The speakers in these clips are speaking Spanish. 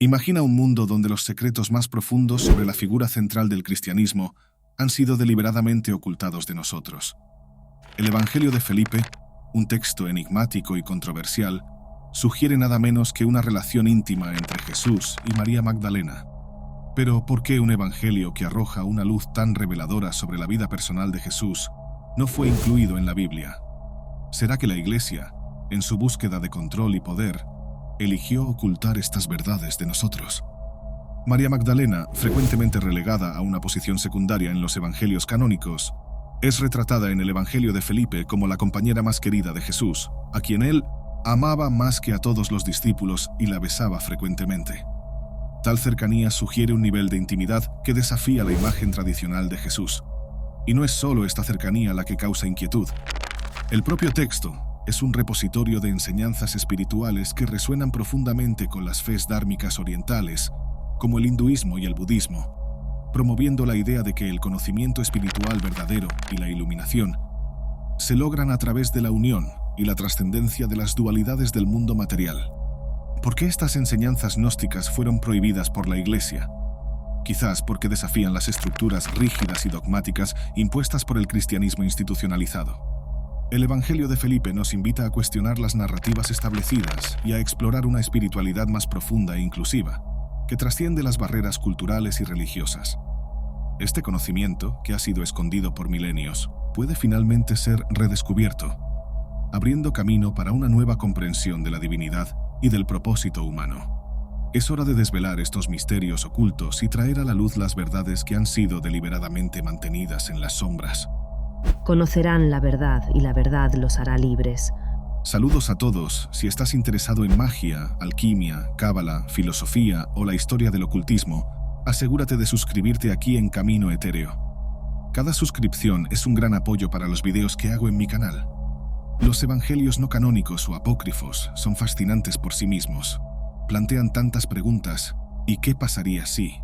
Imagina un mundo donde los secretos más profundos sobre la figura central del cristianismo han sido deliberadamente ocultados de nosotros. El Evangelio de Felipe, un texto enigmático y controversial, sugiere nada menos que una relación íntima entre Jesús y María Magdalena. Pero, ¿por qué un evangelio que arroja una luz tan reveladora sobre la vida personal de Jesús no fue incluido en la Biblia? ¿Será que la Iglesia, en su búsqueda de control y poder, eligió ocultar estas verdades de nosotros? María Magdalena, frecuentemente relegada a una posición secundaria en los evangelios canónicos, es retratada en el Evangelio de Felipe como la compañera más querida de Jesús, a quien él amaba más que a todos los discípulos y la besaba frecuentemente. Tal cercanía sugiere un nivel de intimidad que desafía la imagen tradicional de Jesús. Y no es solo esta cercanía la que causa inquietud. El propio texto es un repositorio de enseñanzas espirituales que resuenan profundamente con las fes dármicas orientales, como el hinduismo y el budismo, promoviendo la idea de que el conocimiento espiritual verdadero y la iluminación se logran a través de la unión y la trascendencia de las dualidades del mundo material. ¿Por qué estas enseñanzas gnósticas fueron prohibidas por la Iglesia? Quizás porque desafían las estructuras rígidas y dogmáticas impuestas por el cristianismo institucionalizado. El Evangelio de Felipe nos invita a cuestionar las narrativas establecidas y a explorar una espiritualidad más profunda e inclusiva, que trasciende las barreras culturales y religiosas. Este conocimiento, que ha sido escondido por milenios, puede finalmente ser redescubierto, abriendo camino para una nueva comprensión de la divinidad y del propósito humano. Es hora de desvelar estos misterios ocultos y traer a la luz las verdades que han sido deliberadamente mantenidas en las sombras. Conocerán la verdad y la verdad los hará libres. Saludos a todos. Si estás interesado en magia, alquimia, cábala, filosofía o la historia del ocultismo, asegúrate de suscribirte aquí en Camino Etéreo. Cada suscripción es un gran apoyo para los videos que hago en mi canal. Los evangelios no canónicos o apócrifos son fascinantes por sí mismos. Plantean tantas preguntas. ¿Y qué pasaría si?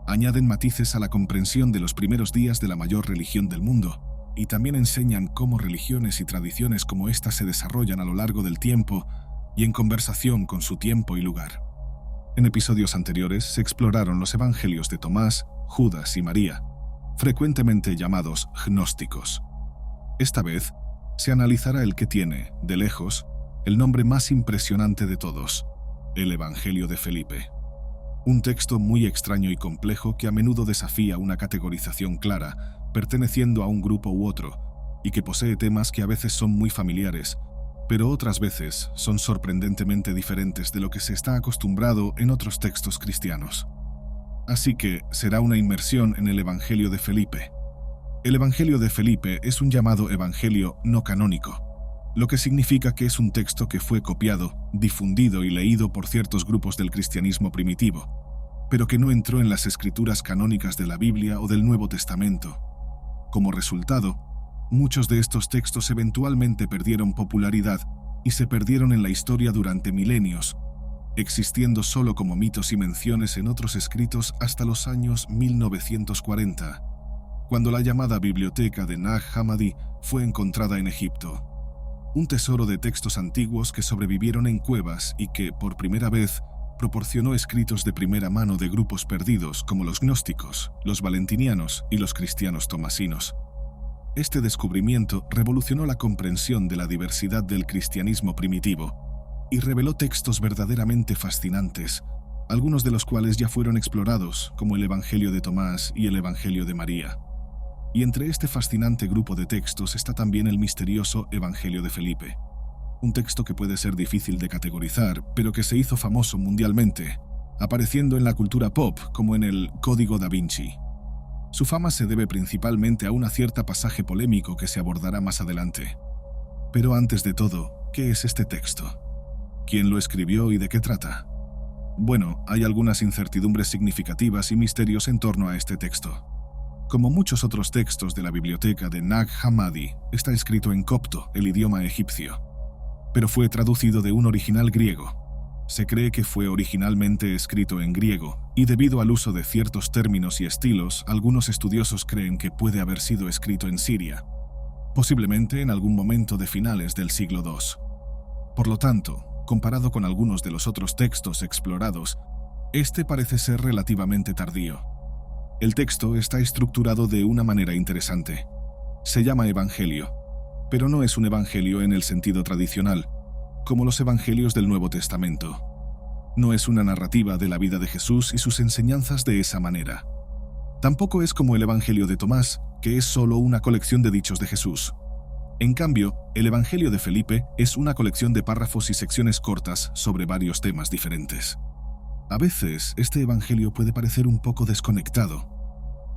Añaden matices a la comprensión de los primeros días de la mayor religión del mundo, y también enseñan cómo religiones y tradiciones como estas se desarrollan a lo largo del tiempo y en conversación con su tiempo y lugar. En episodios anteriores se exploraron los evangelios de Tomás, Judas y María, frecuentemente llamados gnósticos. Esta vez se analizará el que tiene, de lejos, el nombre más impresionante de todos, el Evangelio de Felipe. Un texto muy extraño y complejo que a menudo desafía una categorización clara, perteneciendo a un grupo u otro, y que posee temas que a veces son muy familiares, pero otras veces son sorprendentemente diferentes de lo que se está acostumbrado en otros textos cristianos. Así que será una inmersión en el Evangelio de Felipe. El Evangelio de Felipe es un llamado evangelio no canónico, lo que significa que es un texto que fue copiado, difundido y leído por ciertos grupos del cristianismo primitivo, pero que no entró en las escrituras canónicas de la Biblia o del Nuevo Testamento. Como resultado, muchos de estos textos eventualmente perdieron popularidad y se perdieron en la historia durante milenios, existiendo solo como mitos y menciones en otros escritos hasta los años 1940. Cuando la llamada biblioteca de Nag Hammadi fue encontrada en Egipto. Un tesoro de textos antiguos que sobrevivieron en cuevas y que, por primera vez, proporcionó escritos de primera mano de grupos perdidos como los gnósticos, los valentinianos y los cristianos tomasinos. Este descubrimiento revolucionó la comprensión de la diversidad del cristianismo primitivo y reveló textos verdaderamente fascinantes, algunos de los cuales ya fueron explorados, como el Evangelio de Tomás y el Evangelio de María. Y entre este fascinante grupo de textos está también el misterioso Evangelio de Felipe, un texto que puede ser difícil de categorizar, pero que se hizo famoso mundialmente, apareciendo en la cultura pop como en el Código da Vinci. Su fama se debe principalmente a un cierto pasaje polémico que se abordará más adelante. Pero antes de todo, ¿qué es este texto? ¿Quién lo escribió y de qué trata? Bueno, hay algunas incertidumbres significativas y misterios en torno a este texto. Como muchos otros textos de la biblioteca de Nag Hammadi, está escrito en copto, el idioma egipcio, pero fue traducido de un original griego. Se cree que fue originalmente escrito en griego, y debido al uso de ciertos términos y estilos, algunos estudiosos creen que puede haber sido escrito en Siria, posiblemente en algún momento de finales del siglo II. Por lo tanto, comparado con algunos de los otros textos explorados, Este parece ser relativamente tardío. El texto está estructurado de una manera interesante. Se llama Evangelio, pero no es un evangelio en el sentido tradicional, como los evangelios del Nuevo Testamento. No es una narrativa de la vida de Jesús y sus enseñanzas de esa manera. Tampoco es como el Evangelio de Tomás, que es solo una colección de dichos de Jesús. En cambio, el Evangelio de Felipe es una colección de párrafos y secciones cortas sobre varios temas diferentes. A veces, este Evangelio puede parecer un poco desconectado,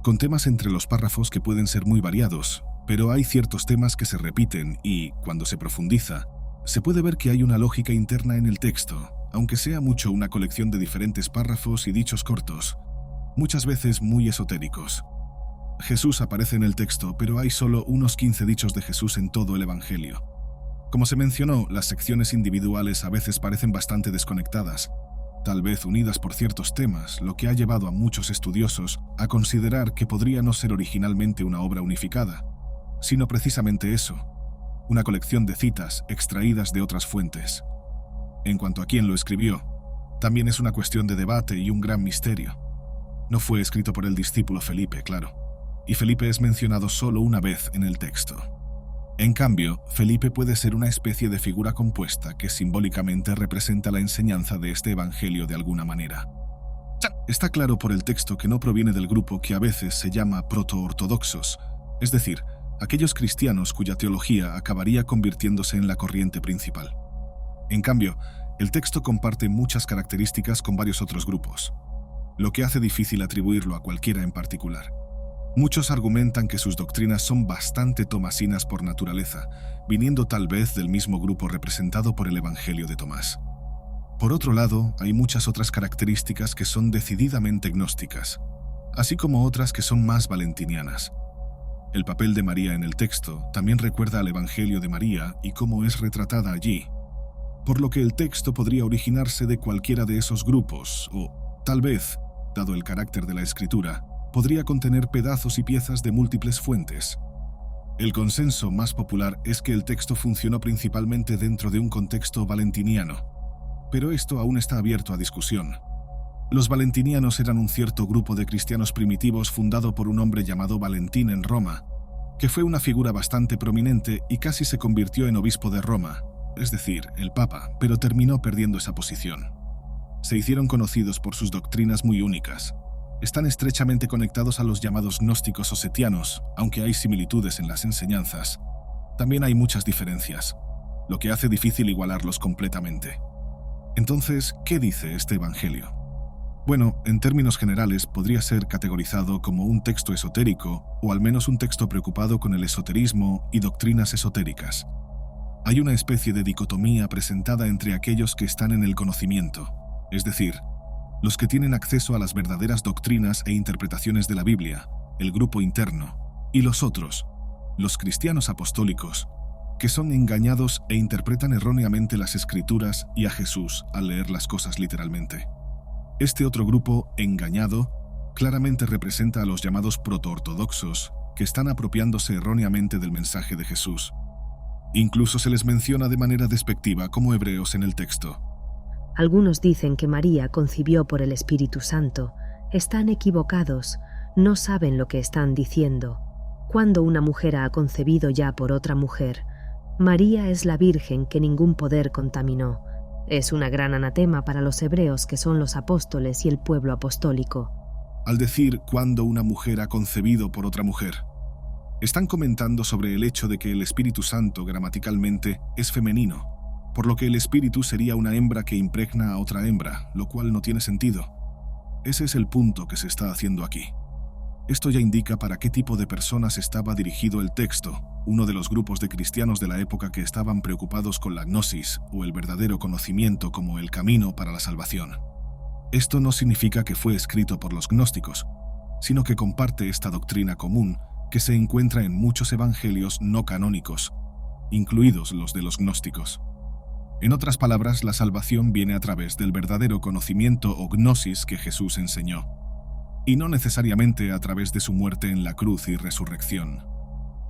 con temas entre los párrafos que pueden ser muy variados, pero hay ciertos temas que se repiten y, cuando se profundiza, se puede ver que hay una lógica interna en el texto, aunque sea mucho una colección de diferentes párrafos y dichos cortos, muchas veces muy esotéricos. Jesús aparece en el texto, pero hay solo unos 15 dichos de Jesús en todo el Evangelio. Como se mencionó, las secciones individuales a veces parecen bastante desconectadas, tal vez unidas por ciertos temas, lo que ha llevado a muchos estudiosos a considerar que podría no ser originalmente una obra unificada, sino precisamente eso, una colección de citas extraídas de otras fuentes. En cuanto a quién lo escribió, también es una cuestión de debate y un gran misterio. No fue escrito por el discípulo Felipe, claro, y Felipe es mencionado solo una vez en el texto. En cambio, Felipe puede ser una especie de figura compuesta que simbólicamente representa la enseñanza de este evangelio de alguna manera. Está claro por el texto que no proviene del grupo que a veces se llama proto-ortodoxos, es decir, aquellos cristianos cuya teología acabaría convirtiéndose en la corriente principal. En cambio, el texto comparte muchas características con varios otros grupos, lo que hace difícil atribuirlo a cualquiera en particular. Muchos argumentan que sus doctrinas son bastante tomasinas por naturaleza, viniendo tal vez del mismo grupo representado por el Evangelio de Tomás. Por otro lado, hay muchas otras características que son decididamente gnósticas, así como otras que son más valentinianas. El papel de María en el texto también recuerda al Evangelio de María y cómo es retratada allí, por lo que el texto podría originarse de cualquiera de esos grupos, o, tal vez, dado el carácter de la escritura, podría contener pedazos y piezas de múltiples fuentes. El consenso más popular es que el texto funcionó principalmente dentro de un contexto valentiniano, pero esto aún está abierto a discusión. Los valentinianos eran un cierto grupo de cristianos primitivos fundado por un hombre llamado Valentín en Roma, que fue una figura bastante prominente y casi se convirtió en obispo de Roma, es decir, el Papa, pero terminó perdiendo esa posición. Se hicieron conocidos por sus doctrinas muy únicas. Están estrechamente conectados a los llamados gnósticos o setianos, aunque hay similitudes en las enseñanzas. También hay muchas diferencias, lo que hace difícil igualarlos completamente. Entonces, ¿qué dice este evangelio? Bueno, en términos generales podría ser categorizado como un texto esotérico o al menos un texto preocupado con el esoterismo y doctrinas esotéricas. Hay una especie de dicotomía presentada entre aquellos que están en el conocimiento, es decir, los que tienen acceso a las verdaderas doctrinas e interpretaciones de la Biblia, el grupo interno, y los otros, los cristianos apostólicos, que son engañados e interpretan erróneamente las Escrituras y a Jesús al leer las cosas literalmente. Este otro grupo, engañado, claramente representa a los llamados protoortodoxos, que están apropiándose erróneamente del mensaje de Jesús. Incluso se les menciona de manera despectiva como hebreos en el texto. Algunos dicen que María concibió por el Espíritu Santo. Están equivocados, no saben lo que están diciendo. Cuando una mujer ha concebido ya por otra mujer, María es la Virgen que ningún poder contaminó. Es una gran anatema para los hebreos que son los apóstoles y el pueblo apostólico. Al decir cuando una mujer ha concebido por otra mujer, están comentando sobre el hecho de que el Espíritu Santo gramaticalmente es femenino, por lo que el Espíritu sería una hembra que impregna a otra hembra, lo cual no tiene sentido. Ese es el punto que se está haciendo aquí. Esto ya indica para qué tipo de personas estaba dirigido el texto, uno de los grupos de cristianos de la época que estaban preocupados con la gnosis o el verdadero conocimiento como el camino para la salvación. Esto no significa que fue escrito por los gnósticos, sino que comparte esta doctrina común que se encuentra en muchos evangelios no canónicos, incluidos los de los gnósticos. En otras palabras, la salvación viene a través del verdadero conocimiento o gnosis que Jesús enseñó, y no necesariamente a través de su muerte en la cruz y resurrección.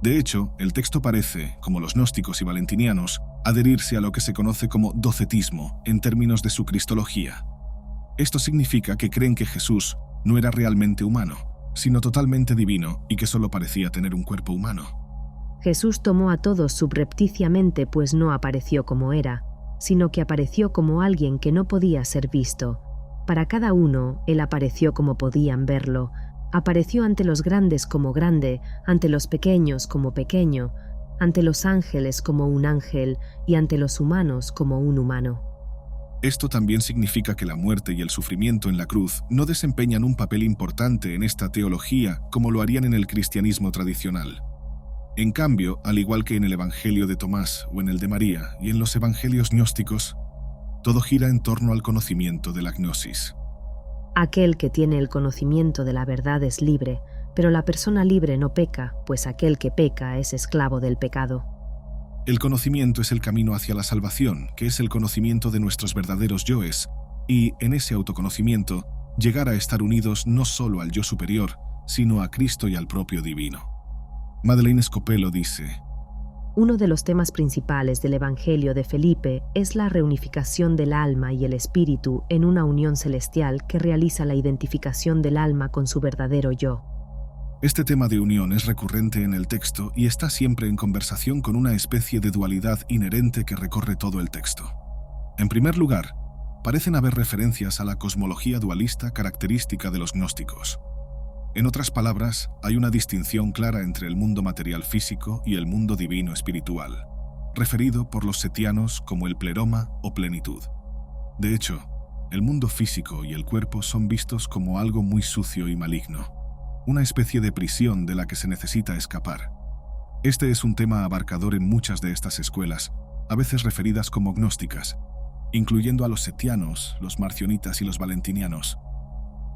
De hecho, el texto parece, como los gnósticos y valentinianos, adherirse a lo que se conoce como docetismo en términos de su cristología. Esto significa que creen que Jesús no era realmente humano, sino totalmente divino y que solo parecía tener un cuerpo humano. Jesús tomó a todos subrepticiamente, pues no apareció como era, sino que apareció como alguien que no podía ser visto. Para cada uno, Él apareció como podían verlo. Apareció ante los grandes como grande, ante los pequeños como pequeño, ante los ángeles como un ángel y ante los humanos como un humano. Esto también significa que la muerte y el sufrimiento en la cruz no desempeñan un papel importante en esta teología como lo harían en el cristianismo tradicional. En cambio, al igual que en el Evangelio de Tomás o en el de María y en los evangelios gnósticos, todo gira en torno al conocimiento de la gnosis. Aquel que tiene el conocimiento de la verdad es libre, pero la persona libre no peca, pues aquel que peca es esclavo del pecado. El conocimiento es el camino hacia la salvación, que es el conocimiento de nuestros verdaderos yoes, y en ese autoconocimiento, llegar a estar unidos no solo al yo superior, sino a Cristo y al propio divino. Madeleine Scopello dice: Uno de los temas principales del Evangelio de Felipe es la reunificación del alma y el espíritu en una unión celestial que realiza la identificación del alma con su verdadero yo. Este tema de unión es recurrente en el texto y está siempre en conversación con una especie de dualidad inherente que recorre todo el texto. En primer lugar, parecen haber referencias a la cosmología dualista característica de los gnósticos. En otras palabras, hay una distinción clara entre el mundo material físico y el mundo divino espiritual, referido por los setianos como el pleroma o plenitud. De hecho, el mundo físico y el cuerpo son vistos como algo muy sucio y maligno, una especie de prisión de la que se necesita escapar. Este es un tema abarcador en muchas de estas escuelas, a veces referidas como gnósticas, incluyendo a los setianos, los marcionitas y los valentinianos,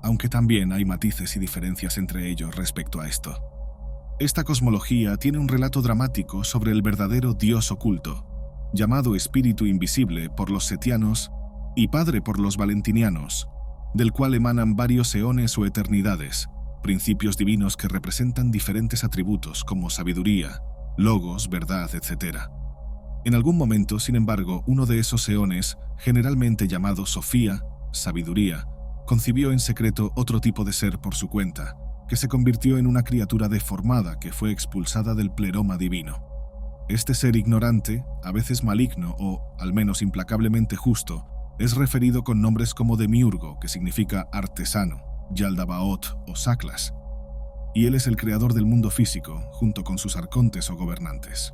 aunque también hay matices y diferencias entre ellos respecto a esto. Esta cosmología tiene un relato dramático sobre el verdadero Dios oculto, llamado Espíritu Invisible por los setianos y Padre por los valentinianos, del cual emanan varios eones o eternidades, principios divinos que representan diferentes atributos como sabiduría, logos, verdad, etc. En algún momento, sin embargo, uno de esos eones, generalmente llamado Sofía, sabiduría, concibió en secreto otro tipo de ser por su cuenta, que se convirtió en una criatura deformada que fue expulsada del pleroma divino. Este ser ignorante, a veces maligno o, al menos implacablemente justo, es referido con nombres como Demiurgo, que significa artesano, Yaldabaoth o Saklas, y él es el creador del mundo físico, junto con sus arcontes o gobernantes.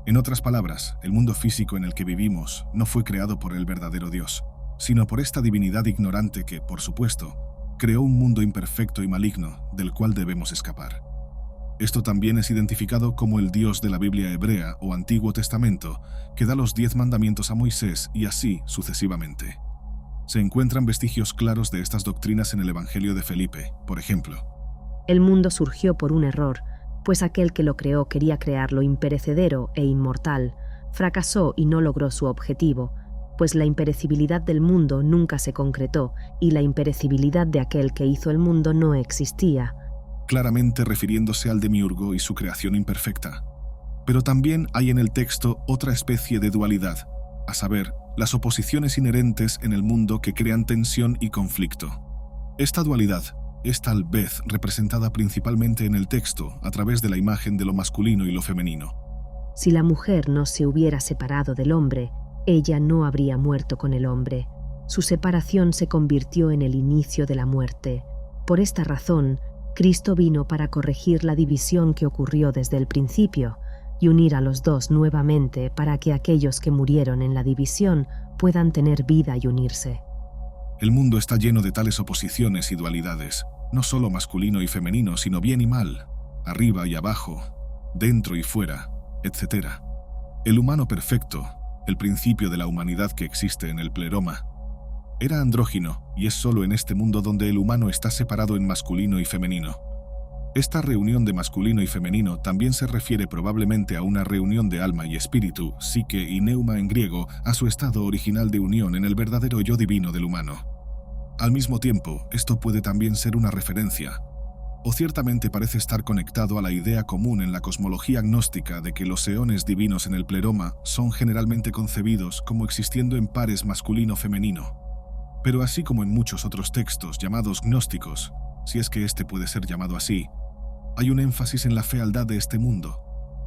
En otras palabras, el mundo físico en el que vivimos no fue creado por el verdadero Dios, sino por esta divinidad ignorante que, por supuesto, creó un mundo imperfecto y maligno del cual debemos escapar. Esto también es identificado como el Dios de la Biblia hebrea o Antiguo Testamento, que da los 10 mandamientos a Moisés y así sucesivamente. Se encuentran vestigios claros de estas doctrinas en el Evangelio de Felipe, por ejemplo. El mundo surgió por un error, pues aquel que lo creó quería crearlo imperecedero e inmortal, fracasó y no logró su objetivo, pues la imperecibilidad del mundo nunca se concretó y la imperecibilidad de aquel que hizo el mundo no existía. Claramente refiriéndose al demiurgo y su creación imperfecta. Pero también hay en el texto otra especie de dualidad, a saber, las oposiciones inherentes en el mundo que crean tensión y conflicto. Esta dualidad es tal vez representada principalmente en el texto a través de la imagen de lo masculino y lo femenino. Si la mujer no se hubiera separado del hombre, ella no habría muerto con el hombre. Su separación se convirtió en el inicio de la muerte. Por esta razón, Cristo vino para corregir la división que ocurrió desde el principio y unir a los dos nuevamente para que aquellos que murieron en la división puedan tener vida y unirse. El mundo está lleno de tales oposiciones y dualidades, no solo masculino y femenino, sino bien y mal, arriba y abajo, dentro y fuera, etc. El humano perfecto, el principio de la humanidad que existe en el pleroma, era andrógino y es solo en este mundo donde el humano está separado en masculino y femenino. Esta reunión de masculino y femenino también se refiere probablemente a una reunión de alma y espíritu, psique y neuma en griego, a su estado original de unión en el verdadero yo divino del humano. Al mismo tiempo, esto puede también ser una referencia, o ciertamente parece estar conectado a la idea común en la cosmología gnóstica de que los eones divinos en el pleroma son generalmente concebidos como existiendo en pares masculino-femenino. Pero así como en muchos otros textos llamados gnósticos, si es que este puede ser llamado así, hay un énfasis en la fealdad de este mundo,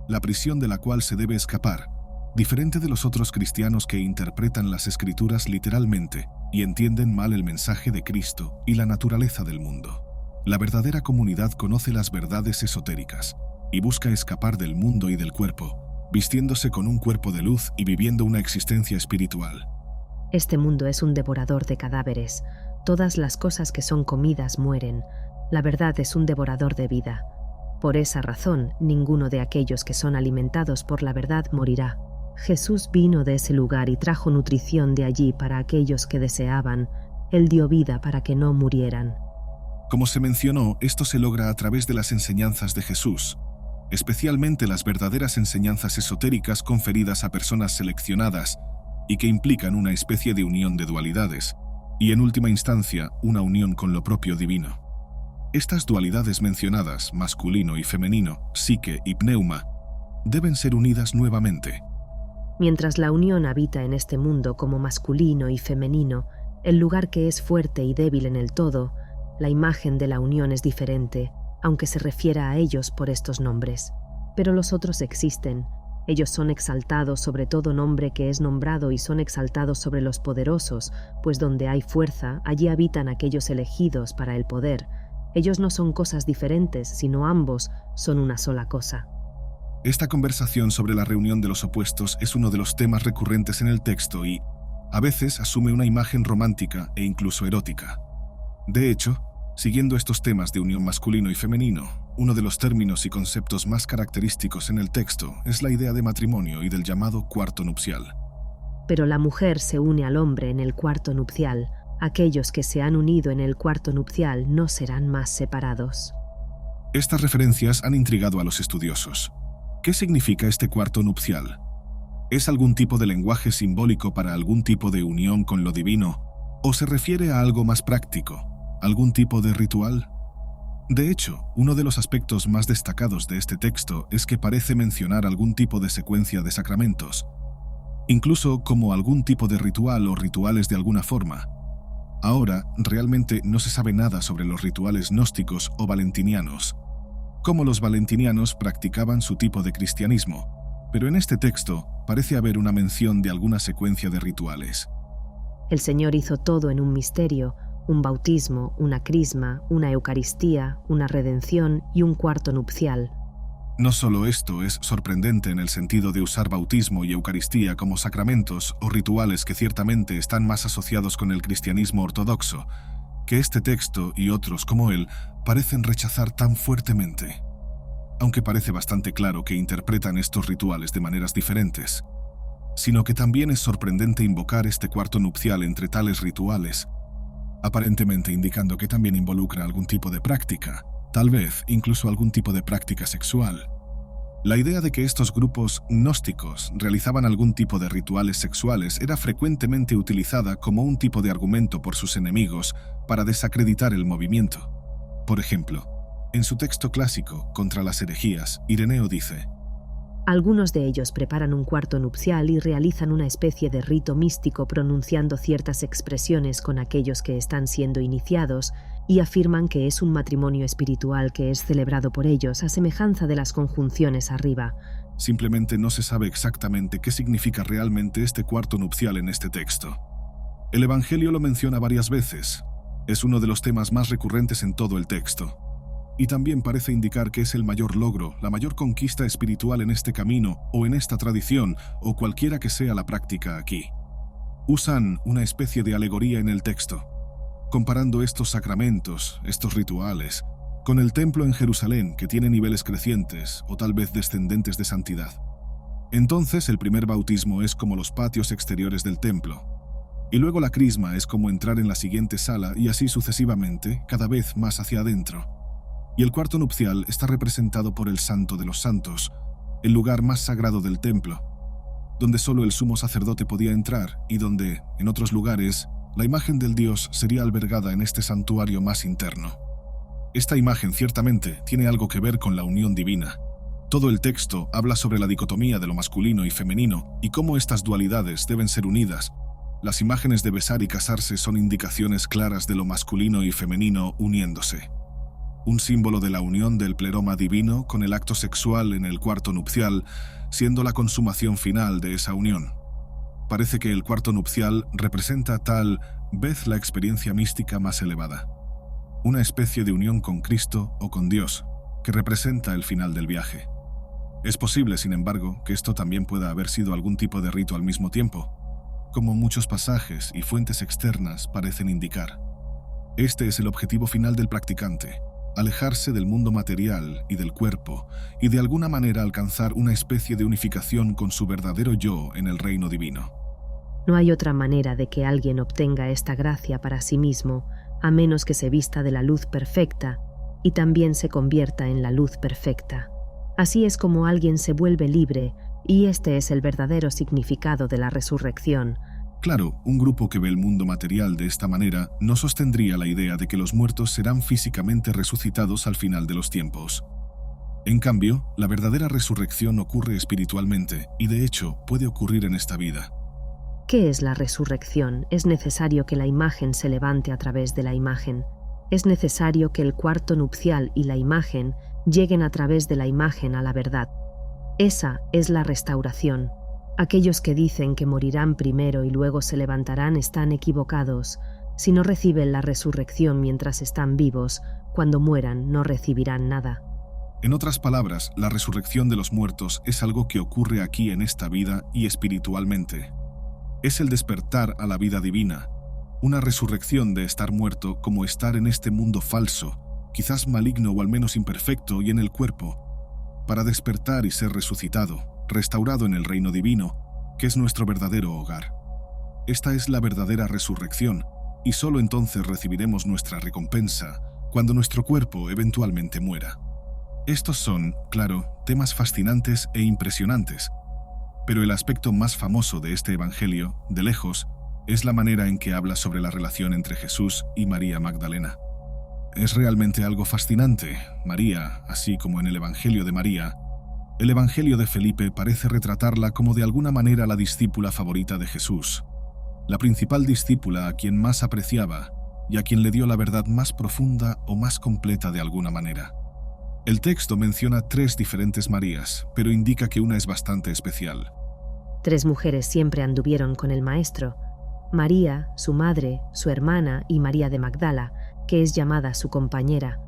la prisión de la cual se debe escapar, diferente de los otros cristianos que interpretan las Escrituras literalmente y entienden mal el mensaje de Cristo y la naturaleza del mundo. La verdadera comunidad conoce las verdades esotéricas y busca escapar del mundo y del cuerpo, vistiéndose con un cuerpo de luz y viviendo una existencia espiritual. Este mundo es un devorador de cadáveres. Todas las cosas que son comidas mueren. La verdad es un devorador de vida. Por esa razón, ninguno de aquellos que son alimentados por la verdad morirá. Jesús vino de ese lugar y trajo nutrición de allí para aquellos que deseaban. Él dio vida para que no murieran. Como se mencionó, esto se logra a través de las enseñanzas de Jesús, especialmente las verdaderas enseñanzas esotéricas conferidas a personas seleccionadas y que implican una especie de unión de dualidades, y en última instancia, una unión con lo propio divino. Estas dualidades mencionadas, masculino y femenino, psique y pneuma, deben ser unidas nuevamente. Mientras la unión habita en este mundo como masculino y femenino, el lugar que es fuerte y débil en el todo, la imagen de la unión es diferente, aunque se refiera a ellos por estos nombres. Pero los otros existen. Ellos son exaltados sobre todo nombre que es nombrado y son exaltados sobre los poderosos, pues donde hay fuerza, allí habitan aquellos elegidos para el poder. Ellos no son cosas diferentes, sino ambos son una sola cosa. Esta conversación sobre la reunión de los opuestos es uno de los temas recurrentes en el texto y, a veces, asume una imagen romántica e incluso erótica. De hecho, siguiendo estos temas de unión masculino y femenino, uno de los términos y conceptos más característicos en el texto es la idea de matrimonio y del llamado cuarto nupcial. Pero la mujer se une al hombre en el cuarto nupcial. Aquellos que se han unido en el cuarto nupcial no serán más separados. Estas referencias han intrigado a los estudiosos. ¿Qué significa este cuarto nupcial? ¿Es algún tipo de lenguaje simbólico para algún tipo de unión con lo divino? ¿O se refiere a algo más práctico? ¿Algún tipo de ritual? De hecho, uno de los aspectos más destacados de este texto es que parece mencionar algún tipo de secuencia de sacramentos, incluso como algún tipo de ritual o rituales de alguna forma. Ahora, realmente no se sabe nada sobre los rituales gnósticos o valentinianos, cómo los valentinianos practicaban su tipo de cristianismo, pero en este texto parece haber una mención de alguna secuencia de rituales. El Señor hizo todo en un misterio, un bautismo, una crisma, una eucaristía, una redención y un cuarto nupcial. No solo esto es sorprendente en el sentido de usar bautismo y Eucaristía como sacramentos o rituales que ciertamente están más asociados con el cristianismo ortodoxo, que este texto y otros como él parecen rechazar tan fuertemente, aunque parece bastante claro que interpretan estos rituales de maneras diferentes, sino que también es sorprendente invocar este cuarto nupcial entre tales rituales, aparentemente indicando que también involucra algún tipo de práctica, tal vez incluso algún tipo de práctica sexual. La idea de que estos grupos gnósticos realizaban algún tipo de rituales sexuales era frecuentemente utilizada como un tipo de argumento por sus enemigos para desacreditar el movimiento. Por ejemplo, en su texto clásico contra las herejías, Ireneo dice: algunos de ellos preparan un cuarto nupcial y realizan una especie de rito místico pronunciando ciertas expresiones con aquellos que están siendo iniciados y afirman que es un matrimonio espiritual que es celebrado por ellos a semejanza de las conjunciones arriba. Simplemente no se sabe exactamente qué significa realmente este cuarto nupcial en este texto. El Evangelio lo menciona varias veces. Es uno de los temas más recurrentes en todo el texto. Y también parece indicar que es el mayor logro, la mayor conquista espiritual en este camino o en esta tradición o cualquiera que sea la práctica aquí. Usan una especie de alegoría en el texto, comparando estos sacramentos, estos rituales, con el templo en Jerusalén que tiene niveles crecientes o tal vez descendentes de santidad. Entonces el primer bautismo es como los patios exteriores del templo, y luego la crisma es como entrar en la siguiente sala y así sucesivamente, cada vez más hacia adentro. Y el cuarto nupcial está representado por el Santo de los Santos, el lugar más sagrado del templo, donde solo el sumo sacerdote podía entrar y donde, en otros lugares, la imagen del Dios sería albergada en este santuario más interno. Esta imagen ciertamente tiene algo que ver con la unión divina. Todo el texto habla sobre la dicotomía de lo masculino y femenino y cómo estas dualidades deben ser unidas, Las imágenes de besar y casarse son indicaciones claras de lo masculino y femenino uniéndose. Un símbolo de la unión del pleroma divino con el acto sexual en el cuarto nupcial, siendo la consumación final de esa unión. Parece que el cuarto nupcial representa tal vez la experiencia mística más elevada. Una especie de unión con Cristo o con Dios, que representa el final del viaje. Es posible, sin embargo, que esto también pueda haber sido algún tipo de rito al mismo tiempo, como muchos pasajes y fuentes externas parecen indicar. Este es el objetivo final del practicante: alejarse del mundo material y del cuerpo, y de alguna manera alcanzar una especie de unificación con su verdadero yo en el reino divino. No hay otra manera de que alguien obtenga esta gracia para sí mismo, a menos que se vista de la luz perfecta y también se convierta en la luz perfecta. Así es como alguien se vuelve libre, y este es el verdadero significado de la resurrección. Claro, un grupo que ve el mundo material de esta manera no sostendría la idea de que los muertos serán físicamente resucitados al final de los tiempos. En cambio, la verdadera resurrección ocurre espiritualmente y de hecho puede ocurrir en esta vida. ¿Qué es la resurrección? Es necesario que la imagen se levante a través de la imagen. Es necesario que el cuarto nupcial y la imagen lleguen a través de la imagen a la verdad. Esa es la restauración. Aquellos que dicen que morirán primero y luego se levantarán están equivocados. Si no reciben la resurrección mientras están vivos, cuando mueran no recibirán nada. En otras palabras, la resurrección de los muertos es algo que ocurre aquí en esta vida y espiritualmente. Es el despertar a la vida divina, una resurrección de estar muerto como estar en este mundo falso, quizás maligno o al menos imperfecto y en el cuerpo, para despertar y ser resucitado, restaurado en el reino divino, que es nuestro verdadero hogar. Esta es la verdadera resurrección, y solo entonces recibiremos nuestra recompensa, cuando nuestro cuerpo eventualmente muera. Estos son, claro, temas fascinantes e impresionantes, pero el aspecto más famoso de este evangelio, de lejos, es la manera en que habla sobre la relación entre Jesús y María Magdalena. Es realmente algo fascinante. María, así como en el evangelio de María, el evangelio de Felipe parece retratarla como de alguna manera la discípula favorita de Jesús, la principal discípula a quien más apreciaba y a quien le dio la verdad más profunda o más completa de alguna manera. El texto menciona 3 diferentes Marías, pero indica que una es bastante especial. 3 mujeres siempre anduvieron con el Maestro: María, su madre, su hermana y María de Magdala, que es llamada su compañera.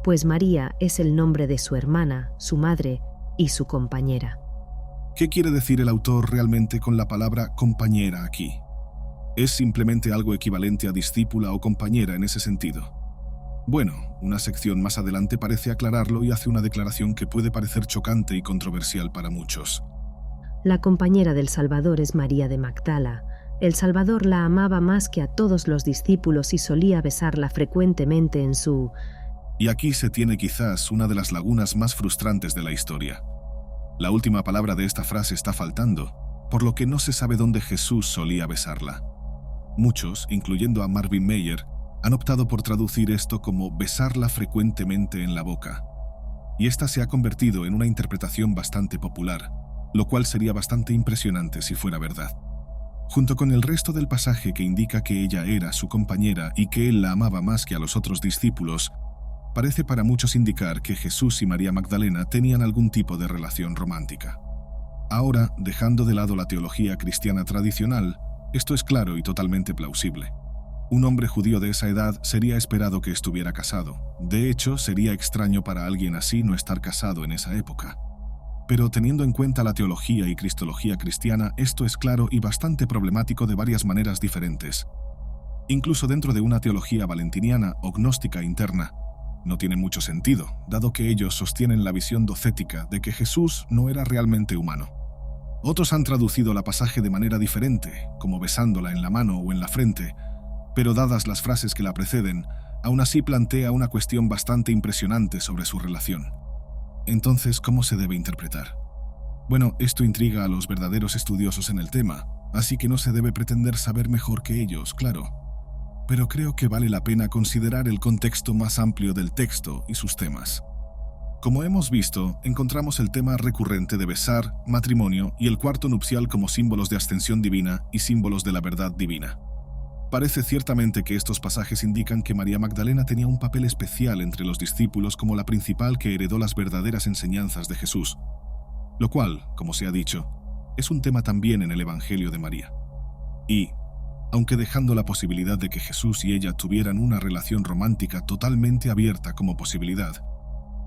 Pues María es el nombre de su hermana, su madre y su compañera. ¿Qué quiere decir el autor realmente con la palabra compañera aquí? ¿Es simplemente algo equivalente a discípula o compañera en ese sentido? Bueno, una sección más adelante parece aclararlo y hace una declaración que puede parecer chocante y controversial para muchos. La compañera del Salvador es María de Magdala. El Salvador la amaba más que a todos los discípulos y solía besarla frecuentemente en su... Y aquí se tiene quizás una de las lagunas más frustrantes de la historia. La última palabra de esta frase está faltando, por lo que no se sabe dónde Jesús solía besarla. Muchos, incluyendo a Marvin Meyer, han optado por traducir esto como besarla frecuentemente en la boca. Y esta se ha convertido en una interpretación bastante popular, lo cual sería bastante impresionante si fuera verdad. Junto con el resto del pasaje que indica que ella era su compañera y que él la amaba más que a los otros discípulos, parece para muchos indicar que Jesús y María Magdalena tenían algún tipo de relación romántica. Ahora, dejando de lado la teología cristiana tradicional, esto es claro y totalmente plausible. Un hombre judío de esa edad sería esperado que estuviera casado. De hecho, sería extraño para alguien así no estar casado en esa época. Pero teniendo en cuenta la teología y cristología cristiana, esto es claro y bastante problemático de varias maneras diferentes. Incluso dentro de una teología valentiniana o gnóstica interna, no tiene mucho sentido, dado que ellos sostienen la visión docética de que Jesús no era realmente humano. Otros han traducido la pasaje de manera diferente, como besándola en la mano o en la frente, pero dadas las frases que la preceden, aún así plantea una cuestión bastante impresionante sobre su relación. Entonces, ¿cómo se debe interpretar? Bueno, esto intriga a los verdaderos estudiosos en el tema, así que no se debe pretender saber mejor que ellos, claro. Pero creo que vale la pena considerar el contexto más amplio del texto y sus temas. Como hemos visto, encontramos el tema recurrente de besar, matrimonio y el cuarto nupcial como símbolos de ascensión divina y símbolos de la verdad divina. Parece ciertamente que estos pasajes indican que María Magdalena tenía un papel especial entre los discípulos como la principal que heredó las verdaderas enseñanzas de Jesús, lo cual, como se ha dicho, es un tema también en el Evangelio de María. Y, aunque dejando la posibilidad de que Jesús y ella tuvieran una relación romántica totalmente abierta como posibilidad,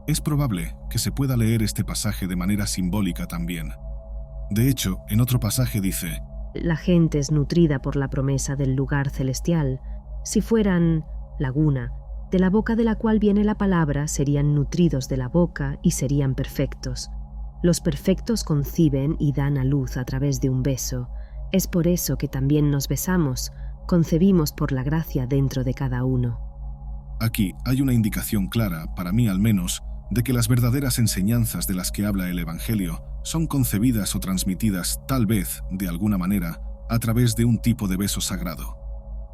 es probable que se pueda leer este pasaje de manera simbólica también. De hecho, en otro pasaje dice: La gente es nutrida por la promesa del lugar celestial. Si fueran laguna, de la boca de la cual viene la palabra, serían nutridos de la boca y serían perfectos. Los perfectos conciben y dan a luz a través de un beso. Es por eso que también nos besamos, concebimos por la gracia dentro de cada uno. Aquí hay una indicación clara, para mí al menos, de que las verdaderas enseñanzas de las que habla el Evangelio son concebidas o transmitidas, tal vez, de alguna manera, a través de un tipo de beso sagrado.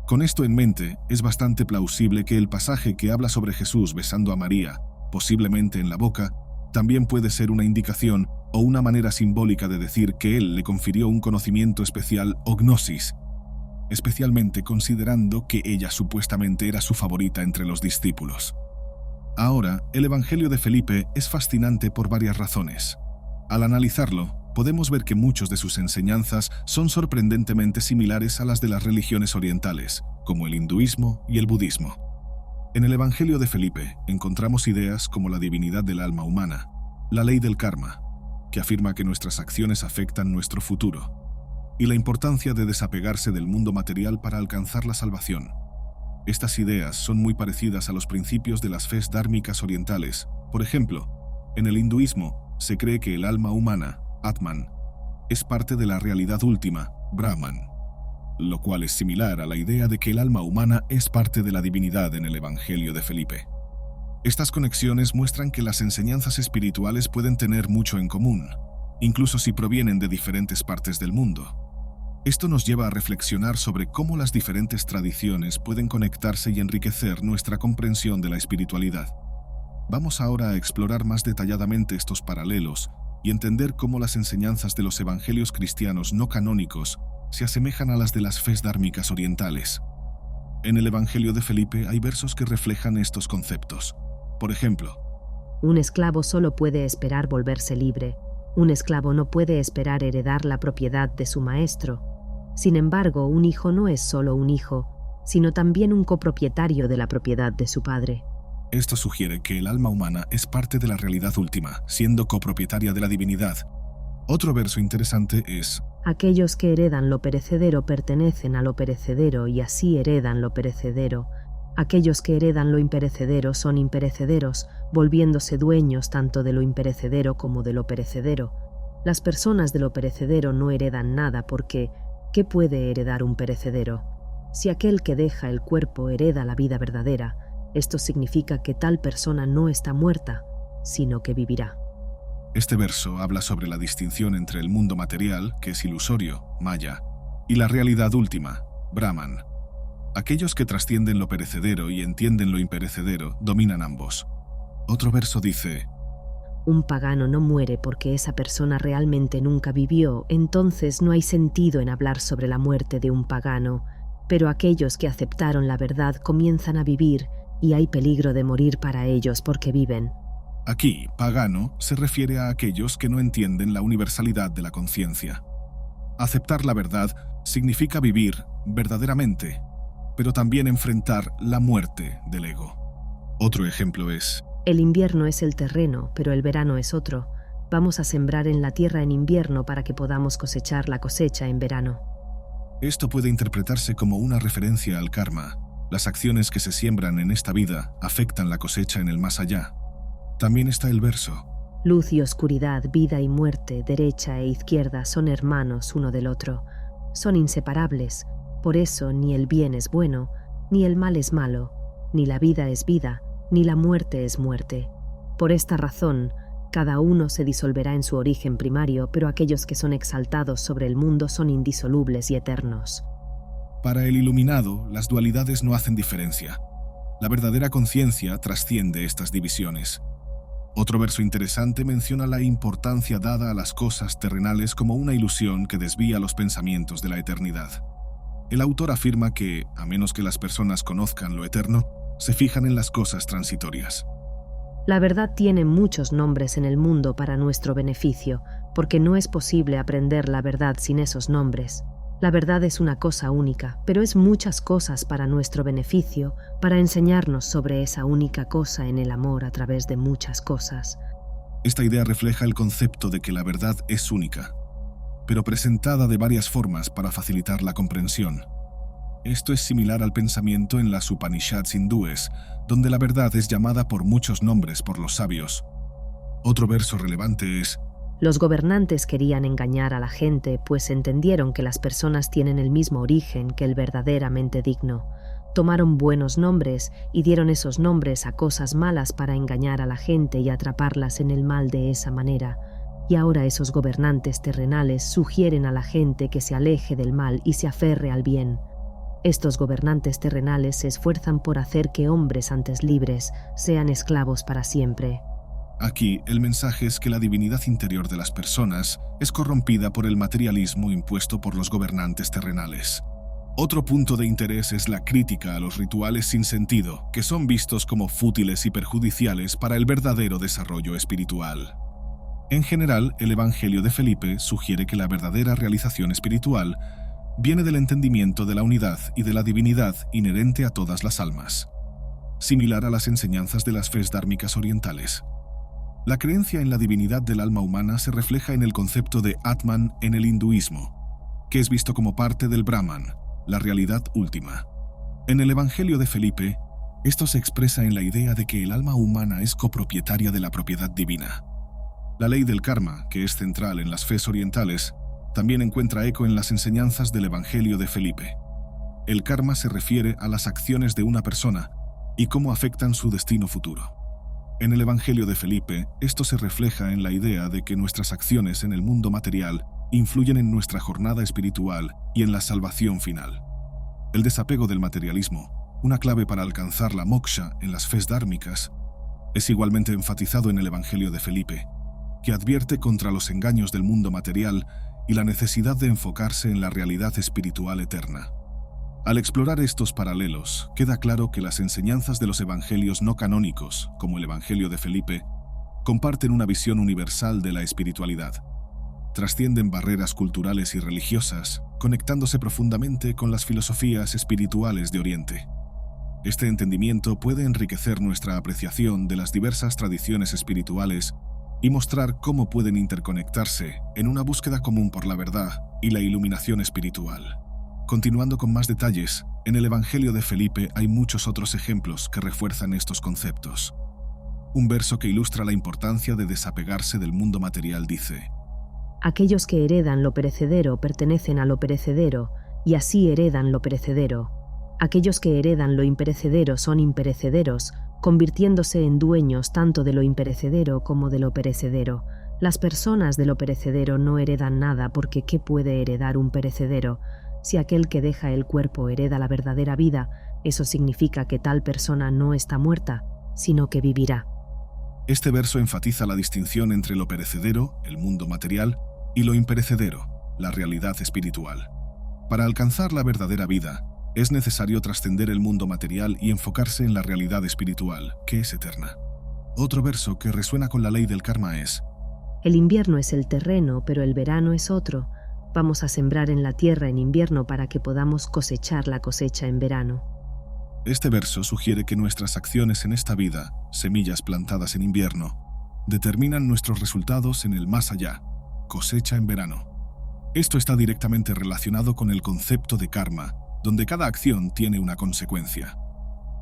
Con esto en mente, es bastante plausible que el pasaje que habla sobre Jesús besando a María, posiblemente en la boca, también puede ser una indicación o una manera simbólica de decir que él le confirió un conocimiento especial o gnosis, especialmente considerando que ella supuestamente era su favorita entre los discípulos. Ahora, el Evangelio de Felipe es fascinante por varias razones. Al analizarlo, podemos ver que muchas de sus enseñanzas son sorprendentemente similares a las de las religiones orientales, como el hinduismo y el budismo. En el Evangelio de Felipe encontramos ideas como la divinidad del alma humana, la ley del karma, que afirma que nuestras acciones afectan nuestro futuro, y la importancia de desapegarse del mundo material para alcanzar la salvación. Estas ideas son muy parecidas a los principios de las fes dármicas orientales. Por ejemplo, en el hinduismo se cree que el alma humana, Atman, es parte de la realidad última, Brahman, lo cual es similar a la idea de que el alma humana es parte de la divinidad en el Evangelio de Felipe. Estas conexiones muestran que las enseñanzas espirituales pueden tener mucho en común, incluso si provienen de diferentes partes del mundo. Esto nos lleva a reflexionar sobre cómo las diferentes tradiciones pueden conectarse y enriquecer nuestra comprensión de la espiritualidad. Vamos ahora a explorar más detalladamente estos paralelos y entender cómo las enseñanzas de los evangelios cristianos no canónicos se asemejan a las de las fes dármicas orientales. En el Evangelio de Felipe hay versos que reflejan estos conceptos. Por ejemplo, un esclavo solo puede esperar volverse libre. Un esclavo no puede esperar heredar la propiedad de su maestro. Sin embargo, un hijo no es solo un hijo, sino también un copropietario de la propiedad de su padre. Esto sugiere que el alma humana es parte de la realidad última, siendo copropietaria de la divinidad. Otro verso interesante es: aquellos que heredan lo perecedero pertenecen a lo perecedero y así heredan lo perecedero. Aquellos que heredan lo imperecedero son imperecederos, volviéndose dueños tanto de lo imperecedero como de lo perecedero. Las personas de lo perecedero no heredan nada porque ¿qué puede heredar un perecedero? Si aquel que deja el cuerpo hereda la vida verdadera, esto significa que tal persona no está muerta, sino que vivirá. Este verso habla sobre la distinción entre el mundo material, que es ilusorio, Maya, y la realidad última, Brahman. Aquellos que trascienden lo perecedero y entienden lo imperecedero dominan ambos. Otro verso dice: un pagano no muere porque esa persona realmente nunca vivió, entonces no hay sentido en hablar sobre la muerte de un pagano, pero aquellos que aceptaron la verdad comienzan a vivir y hay peligro de morir para ellos porque viven. Aquí, pagano se refiere a aquellos que no entienden la universalidad de la conciencia. Aceptar la verdad significa vivir verdaderamente, pero también enfrentar la muerte del ego. Otro ejemplo es: el invierno es el terreno, pero el verano es otro. Vamos a sembrar en la tierra en invierno para que podamos cosechar la cosecha en verano. Esto puede interpretarse como una referencia al karma. Las acciones que se siembran en esta vida afectan la cosecha en el más allá. También está el verso: luz y oscuridad, vida y muerte, derecha e izquierda son hermanos uno del otro. Son inseparables. Por eso ni el bien es bueno, ni el mal es malo, ni la vida es vida, ni la muerte es muerte. Por esta razón, cada uno se disolverá en su origen primario, pero aquellos que son exaltados sobre el mundo son indisolubles y eternos. Para el iluminado, las dualidades no hacen diferencia. La verdadera conciencia trasciende estas divisiones. Otro verso interesante menciona la importancia dada a las cosas terrenales como una ilusión que desvía los pensamientos de la eternidad. El autor afirma que, a menos que las personas conozcan lo eterno, se fijan en las cosas transitorias. La verdad tiene muchos nombres en el mundo para nuestro beneficio, porque no es posible aprender la verdad sin esos nombres. La verdad es una cosa única, pero es muchas cosas para nuestro beneficio, para enseñarnos sobre esa única cosa en el amor a través de muchas cosas. Esta idea refleja el concepto de que la verdad es única, pero presentada de varias formas para facilitar la comprensión. Esto es similar al pensamiento en las Upanishads hindúes, donde la verdad es llamada por muchos nombres por los sabios. Otro verso relevante es: Los gobernantes querían engañar a la gente, pues entendieron que las personas tienen el mismo origen que el verdaderamente digno. Tomaron buenos nombres y dieron esos nombres a cosas malas para engañar a la gente y atraparlas en el mal de esa manera. Y ahora esos gobernantes terrenales sugieren a la gente que se aleje del mal y se aferre al bien. Estos gobernantes terrenales se esfuerzan por hacer que hombres antes libres sean esclavos para siempre. Aquí, el mensaje es que la divinidad interior de las personas es corrompida por el materialismo impuesto por los gobernantes terrenales. Otro punto de interés es la crítica a los rituales sin sentido, que son vistos como fútiles y perjudiciales para el verdadero desarrollo espiritual. En general, el Evangelio de Felipe sugiere que la verdadera realización espiritual viene del entendimiento de la unidad y de la divinidad inherente a todas las almas, similar a las enseñanzas de las fes dármicas orientales. La creencia en la divinidad del alma humana se refleja en el concepto de Atman en el hinduismo, que es visto como parte del Brahman, la realidad última. En el Evangelio de Felipe, esto se expresa en la idea de que el alma humana es copropietaria de la propiedad divina. La ley del karma, que es central en las fes orientales, también encuentra eco en las enseñanzas del Evangelio de Felipe. El karma se refiere a las acciones de una persona y cómo afectan su destino futuro. En el Evangelio de Felipe, esto se refleja en la idea de que nuestras acciones en el mundo material influyen en nuestra jornada espiritual y en la salvación final. El desapego del materialismo, una clave para alcanzar la moksha en las fes dármicas, es igualmente enfatizado en el Evangelio de Felipe, que advierte contra los engaños del mundo material y la necesidad de enfocarse en la realidad espiritual eterna. Al explorar estos paralelos, queda claro que las enseñanzas de los evangelios no canónicos, como el Evangelio de Felipe, comparten una visión universal de la espiritualidad. Trascienden barreras culturales y religiosas, conectándose profundamente con las filosofías espirituales de Oriente. Este entendimiento puede enriquecer nuestra apreciación de las diversas tradiciones espirituales y mostrar cómo pueden interconectarse en una búsqueda común por la verdad y la iluminación espiritual. Continuando con más detalles, en el Evangelio de Felipe hay muchos otros ejemplos que refuerzan estos conceptos. Un verso que ilustra la importancia de desapegarse del mundo material dice: Aquellos que heredan lo perecedero pertenecen a lo perecedero, y así heredan lo perecedero. Aquellos que heredan lo imperecedero son imperecederos, convirtiéndose en dueños tanto de lo imperecedero como de lo perecedero. Las personas de lo perecedero no heredan nada porque ¿qué puede heredar un perecedero? Si aquel que deja el cuerpo hereda la verdadera vida, eso significa que tal persona no está muerta, sino que vivirá. Este verso enfatiza la distinción entre lo perecedero, el mundo material, y lo imperecedero, la realidad espiritual. Para alcanzar la verdadera vida, es necesario trascender el mundo material y enfocarse en la realidad espiritual, que es eterna. Otro verso que resuena con la ley del karma es: El invierno es el terreno, pero el verano es otro. Vamos a sembrar en la tierra en invierno para que podamos cosechar la cosecha en verano. Este verso sugiere que nuestras acciones en esta vida, semillas plantadas en invierno, determinan nuestros resultados en el más allá, cosecha en verano. Esto está directamente relacionado con el concepto de karma, donde cada acción tiene una consecuencia.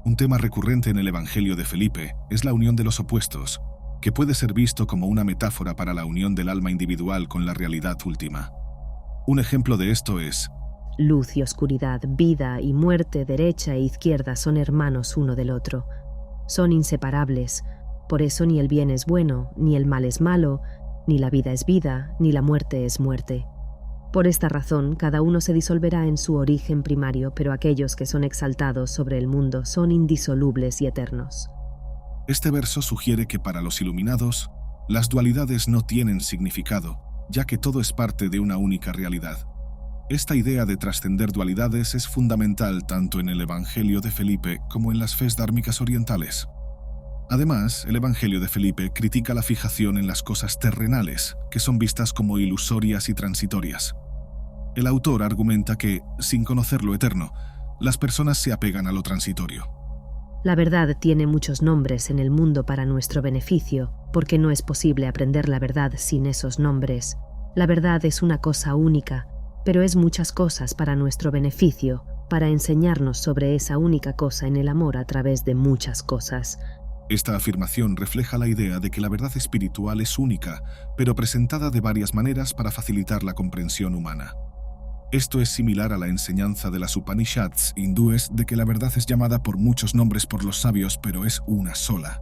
Un tema recurrente en el Evangelio de Felipe es la unión de los opuestos, que puede ser visto como una metáfora para la unión del alma individual con la realidad última. Un ejemplo de esto es: Luz y oscuridad, vida y muerte, derecha e izquierda son hermanos uno del otro. Son inseparables. Por eso ni el bien es bueno, ni el mal es malo, ni la vida es vida, ni la muerte es muerte. Por esta razón, cada uno se disolverá en su origen primario, pero aquellos que son exaltados sobre el mundo son indisolubles y eternos. Este verso sugiere que para los iluminados, las dualidades no tienen significado, ya que todo es parte de una única realidad. Esta idea de trascender dualidades es fundamental tanto en el Evangelio de Felipe como en las fes dármicas orientales. Además, el Evangelio de Felipe critica la fijación en las cosas terrenales, que son vistas como ilusorias y transitorias. El autor argumenta que, sin conocer lo eterno, las personas se apegan a lo transitorio. La verdad tiene muchos nombres en el mundo para nuestro beneficio, porque no es posible aprender la verdad sin esos nombres. La verdad es una cosa única, pero es muchas cosas para nuestro beneficio, para enseñarnos sobre esa única cosa en el amor a través de muchas cosas. Esta afirmación refleja la idea de que la verdad espiritual es única, pero presentada de varias maneras para facilitar la comprensión humana. Esto es similar a la enseñanza de las Upanishads hindúes de que la verdad es llamada por muchos nombres por los sabios, pero es una sola.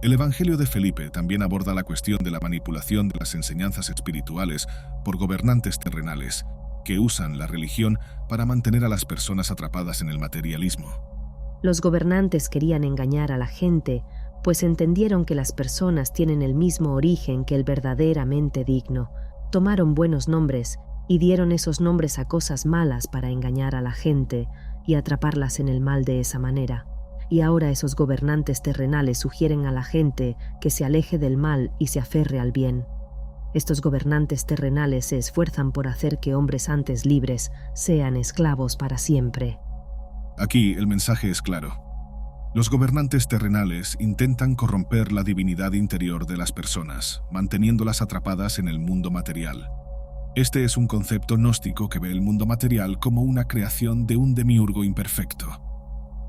El Evangelio de Felipe también aborda la cuestión de la manipulación de las enseñanzas espirituales por gobernantes terrenales, que usan la religión para mantener a las personas atrapadas en el materialismo. Los gobernantes querían engañar a la gente, pues entendieron que las personas tienen el mismo origen que el verdaderamente digno. Tomaron buenos nombres y dieron esos nombres a cosas malas para engañar a la gente y atraparlas en el mal de esa manera. Y ahora esos gobernantes terrenales sugieren a la gente que se aleje del mal y se aferre al bien. Estos gobernantes terrenales se esfuerzan por hacer que hombres antes libres sean esclavos para siempre. Aquí el mensaje es claro. Los gobernantes terrenales intentan corromper la divinidad interior de las personas, manteniéndolas atrapadas en el mundo material. Este es un concepto gnóstico que ve el mundo material como una creación de un demiurgo imperfecto.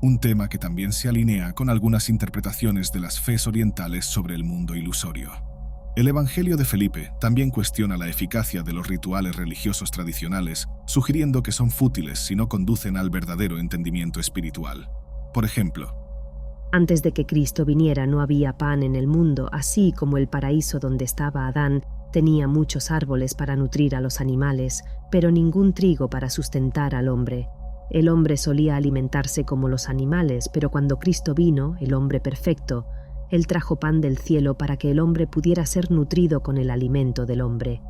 Un tema que también se alinea con algunas interpretaciones de las fes orientales sobre el mundo ilusorio. El Evangelio de Felipe también cuestiona la eficacia de los rituales religiosos tradicionales, sugiriendo que son fútiles si no conducen al verdadero entendimiento espiritual. Por ejemplo, antes de que Cristo viniera no había pan en el mundo, así como el paraíso donde estaba Adán tenía muchos árboles para nutrir a los animales, pero ningún trigo para sustentar al hombre. El hombre solía alimentarse como los animales, pero cuando Cristo vino, el hombre perfecto, Él trajo pan del cielo para que el hombre pudiera ser nutrido con el alimento del hombre.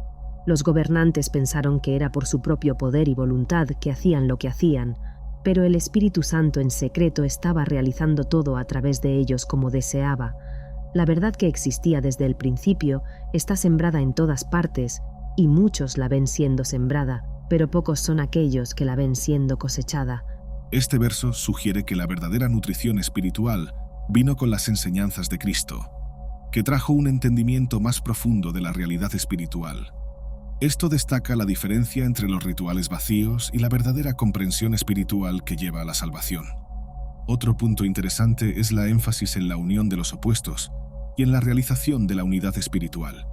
Los gobernantes pensaron que era por su propio poder y voluntad que hacían lo que hacían, pero el Espíritu Santo en secreto estaba realizando todo a través de ellos como deseaba. La verdad que existía desde el principio está sembrada en todas partes, y muchos la ven siendo sembrada, pero pocos son aquellos que la ven siendo cosechada. Este verso sugiere que la verdadera nutrición espiritual vino con las enseñanzas de Cristo, que trajo un entendimiento más profundo de la realidad espiritual. Esto destaca la diferencia entre los rituales vacíos y la verdadera comprensión espiritual que lleva a la salvación. Otro punto interesante es la énfasis en la unión de los opuestos y en la realización de la unidad espiritual.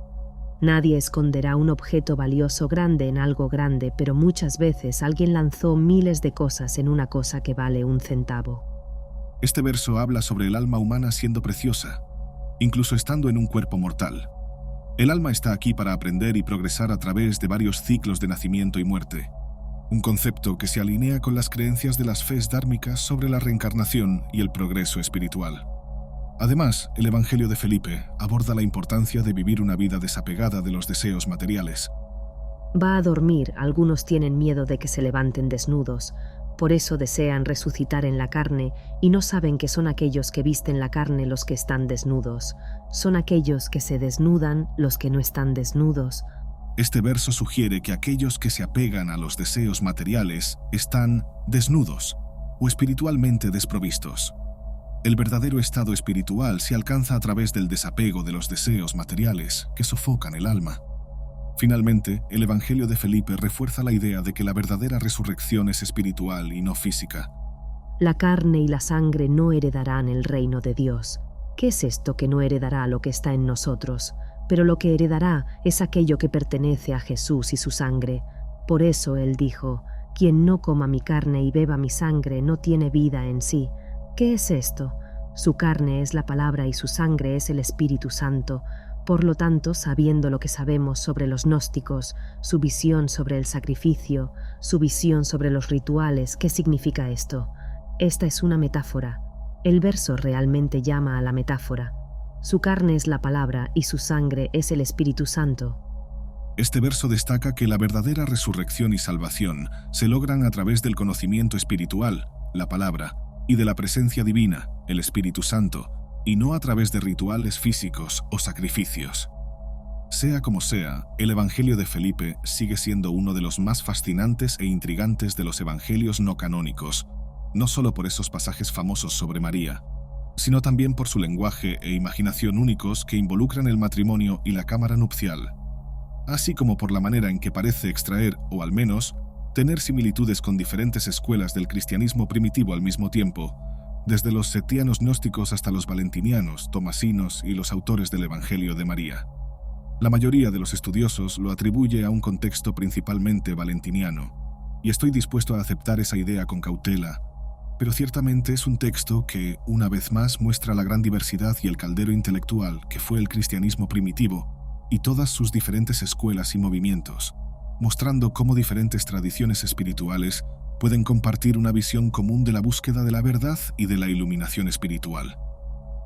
Nadie esconderá un objeto valioso grande en algo grande, pero muchas veces alguien lanzó miles de cosas en una cosa que vale un centavo. Este verso habla sobre el alma humana siendo preciosa, incluso estando en un cuerpo mortal. El alma está aquí para aprender y progresar a través de varios ciclos de nacimiento y muerte, un concepto que se alinea con las creencias de las fes dármicas sobre la reencarnación y el progreso espiritual. Además, el Evangelio de Felipe aborda la importancia de vivir una vida desapegada de los deseos materiales. Va a dormir, algunos tienen miedo de que se levanten desnudos, por eso desean resucitar en la carne y no saben que son aquellos que visten la carne los que están desnudos, son aquellos que se desnudan los que no están desnudos. Este verso sugiere que aquellos que se apegan a los deseos materiales están desnudos o espiritualmente desprovistos. El verdadero estado espiritual se alcanza a través del desapego de los deseos materiales que sofocan el alma. Finalmente, el Evangelio de Felipe refuerza la idea de que la verdadera resurrección es espiritual y no física. La carne y la sangre no heredarán el reino de Dios. ¿Qué es esto que no heredará lo que está en nosotros? Pero lo que heredará es aquello que pertenece a Jesús y su sangre. Por eso Él dijo, «Quien no coma mi carne y beba mi sangre no tiene vida en sí». ¿Qué es esto? Su carne es la palabra y su sangre es el Espíritu Santo. Por lo tanto, sabiendo lo que sabemos sobre los gnósticos, su visión sobre el sacrificio, su visión sobre los rituales, ¿qué significa esto? Esta es una metáfora. El verso realmente llama a la metáfora. Su carne es la palabra y su sangre es el Espíritu Santo. Este verso destaca que la verdadera resurrección y salvación se logran a través del conocimiento espiritual, la palabra, y de la presencia divina, el Espíritu Santo, y no a través de rituales físicos o sacrificios. Sea como sea, el Evangelio de Felipe sigue siendo uno de los más fascinantes e intrigantes de los evangelios no canónicos, no solo por esos pasajes famosos sobre María, sino también por su lenguaje e imaginación únicos que involucran el matrimonio y la cámara nupcial, así como por la manera en que parece extraer, o al menos, tener similitudes con diferentes escuelas del cristianismo primitivo al mismo tiempo, desde los setianos gnósticos hasta los valentinianos, tomasinos y los autores del Evangelio de María. La mayoría de los estudiosos lo atribuye a un contexto principalmente valentiniano, y estoy dispuesto a aceptar esa idea con cautela, pero ciertamente es un texto que, una vez más, muestra la gran diversidad y el caldero intelectual que fue el cristianismo primitivo y todas sus diferentes escuelas y movimientos, mostrando cómo diferentes tradiciones espirituales pueden compartir una visión común de la búsqueda de la verdad y de la iluminación espiritual.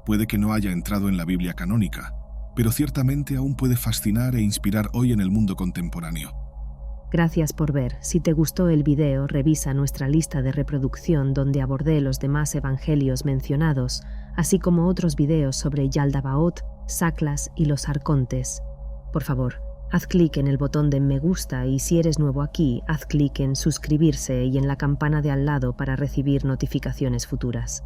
Puede que no haya entrado en la Biblia canónica, pero ciertamente aún puede fascinar e inspirar hoy en el mundo contemporáneo. Gracias por ver. Si te gustó el video, revisa nuestra lista de reproducción donde abordé los demás evangelios mencionados, así como otros videos sobre Yaldabaoth, Saclas y los arcontes. Por favor, haz clic en el botón de me gusta y si eres nuevo aquí, haz clic en suscribirse y en la campana de al lado para recibir notificaciones futuras.